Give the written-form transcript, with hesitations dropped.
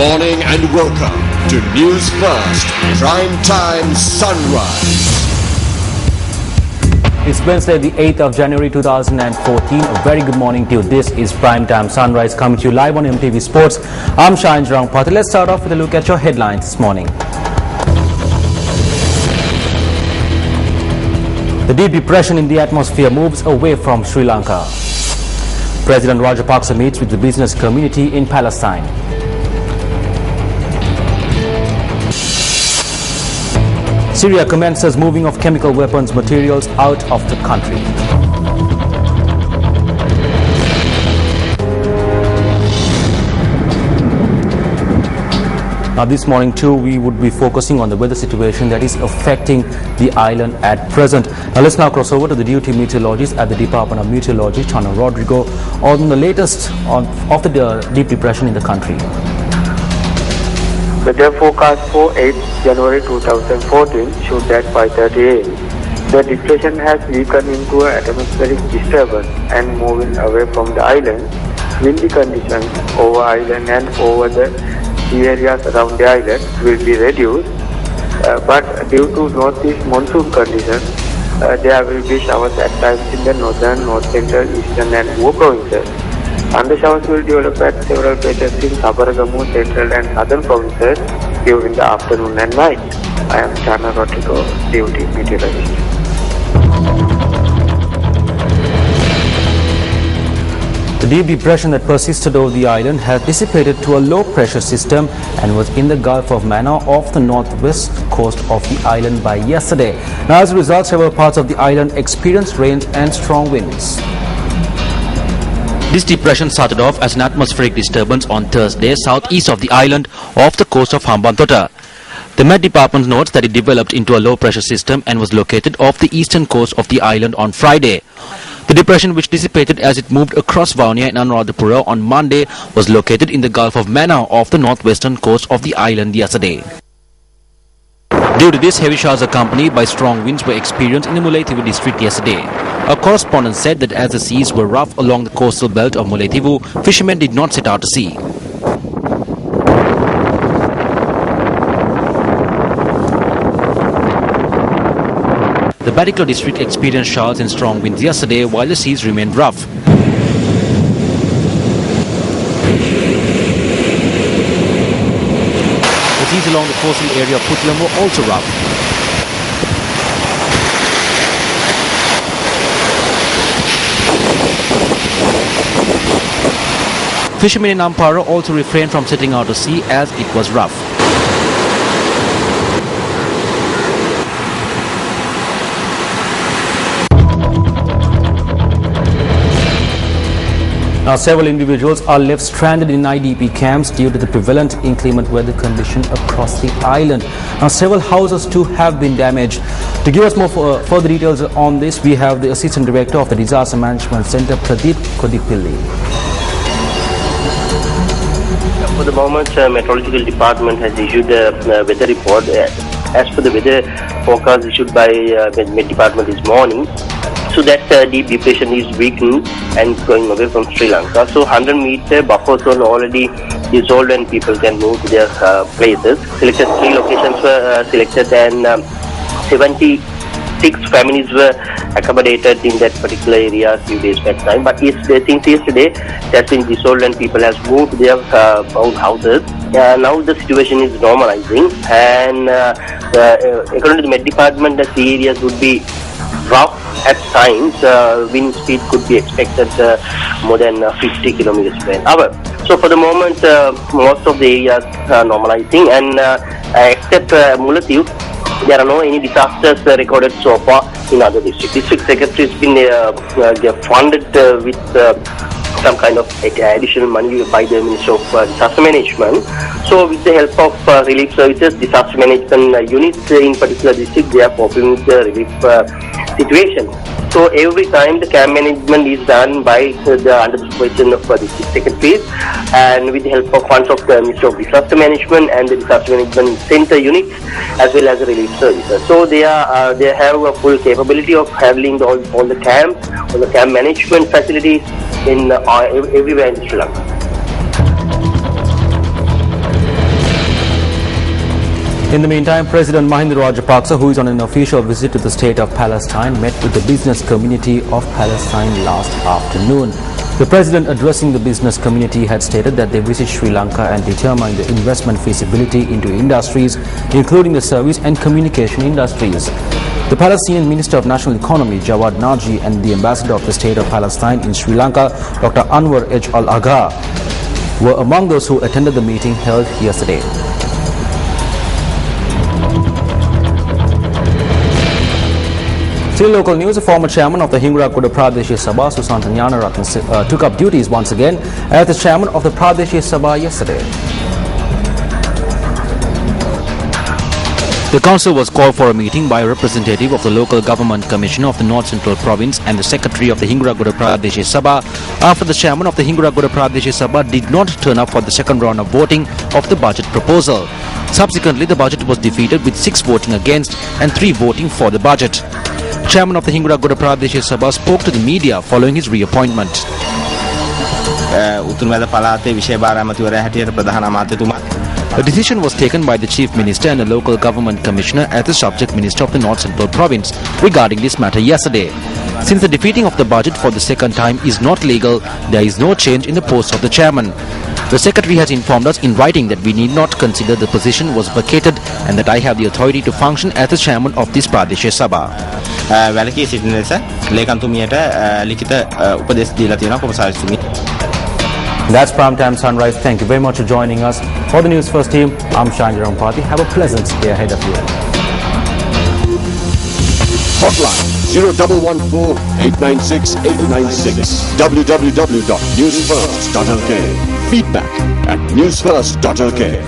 Morning and welcome to Newsfirst Prime Time Sunrise. It's Wednesday, the 8th of January 2014. A very good morning to you. This is Prime Time Sunrise coming to you live on MTV Sports. I'm Shahin Jarangpati. Let's start off with a look at your headlines this morning. The deep depression in the atmosphere moves away from Sri Lanka. President Rajapaksa meets with the business community in Palestine. Syria commences moving of chemical weapons materials out of the country. Now this morning too we would be focusing on the weather situation that is affecting the island at present. Now let's now cross over to the duty meteorologist at the Department of Meteorology, Chana Rodrigo, on the latest of the deep depression in the country. Weather forecast for 8th January 2014 should at 5:30 am. The depression has weakened into an atmospheric disturbance and moving away from the island. Windy conditions over island and over the sea areas around the island will be reduced, but due to northeast monsoon conditions, there will be showers at times in the northern, north central, eastern and Goa provinces. Thundershowers will develop at several places in Sabaragamu, central and southern provinces during the afternoon and night. I am Chana Rodrigo, duty meteorologist. The deep depression that persisted over the island has dissipated to a low pressure system and was in the Gulf of Mannar off the northwest coast of the island by yesterday. Now as a result, several parts of the island experienced rains and strong winds. This depression started off as an atmospheric disturbance on Thursday southeast of the island off the coast of Hambantota. The Met Department notes that it developed into a low pressure system and was located off the eastern coast of the island on Friday. The depression, which dissipated as it moved across Vaunia and Anuradhapura on Monday, was located in the Gulf of Mannar off the northwestern coast of the island yesterday. Due to this, heavy showers accompanied by strong winds were experienced in the Mullaitivu district yesterday. A correspondent said that as the seas were rough along the coastal belt of Mullaitivu, fishermen did not set out to sea. The Batticaloa district experienced showers and strong winds yesterday while the seas remained rough. The seas along the coastal area of Puttalam were also rough. Fishermen in Ampara also refrained from setting out to sea as it was rough. Now several individuals are left stranded in IDP camps due to the prevalent inclement weather condition across the island. Now several houses too have been damaged. To give us more further details on this, we have the Assistant Director of the Disaster Management Center, Pradeep Kodipilli. For the moment, Meteorological Department has issued a weather report. As per the weather forecast issued by Met Department this morning, so that deep depression is weakening and going away from Sri Lanka. So 100-meter buffer zone already dissolved and people can move to their places. Selected 3 locations were selected and 76 families were accommodated in that particular area a few days back time. But since yesterday, it has been dissolved and people have moved to their own houses. Now the situation is normalizing, and according to the Met Department, the sea areas would be rough at times. Wind speed could be expected more than 50 kilometers per hour. So for the moment, most of the areas are normalizing, and except Mullaitivu, there are no any disasters recorded so far in other districts. District Secretary has been funded with some kind of additional money by the Ministry of Disaster Management. So with the help of relief services, disaster management units in particular district, they are coping with the relief situation. So every time the camp management is done by under the supervision of the district secretaries and with the help of funds of the Ministry of Disaster Management and the Disaster Management Center units as well as the relief services. So they have a full capability of handling all the camps, all the camp management facilities in everywhere in Sri Lanka. In the meantime, President Mahinda Rajapaksa, who is on an official visit to the state of Palestine, met with the business community of Palestine last afternoon. The president, addressing the business community, had stated that they visit Sri Lanka and determine the investment feasibility into industries, including the service and communication industries. The Palestinian Minister of National Economy, Jawad Naji, and the Ambassador of the State of Palestine in Sri Lanka, Dr. Anwar H. Al-Agha, were among those who attended the meeting held yesterday. Still local news, the former chairman of the Hingra Kuda Pradesh Sabha, Susanta Jnanaratne, took up duties once again as the chairman of the Pradesh Sabha yesterday. The council was called for a meeting by a representative of the local government commissioner of the North Central Province and the secretary of the Hingra Kuda Pradesh Sabha after the chairman of the Hingra Kuda Pradesh Sabha did not turn up for the second round of voting of the budget proposal. Subsequently, the budget was defeated with 6 voting against and 3 voting for the budget. Chairman of the Hingra Kuda Pradesh Sabha spoke to the media following his reappointment. A decision was taken by the Chief Minister and the local government commissioner as the subject minister of the North Central Province regarding this matter yesterday. Since the defeating of the budget for the second time is not legal, there is no change in the post of the chairman. The secretary has informed us in writing that we need not consider the position was vacated and that I have the authority to function as the chairman of this Pradesh Sabha. That's Primetime Sunrise. Thank you very much for joining us. For the Newsfirst team, I'm Shanjay Rampati. Have a pleasant day ahead of you. Hotline 0114 896 896. www.newsfirst.lk. Feedback at newsfirst.lk.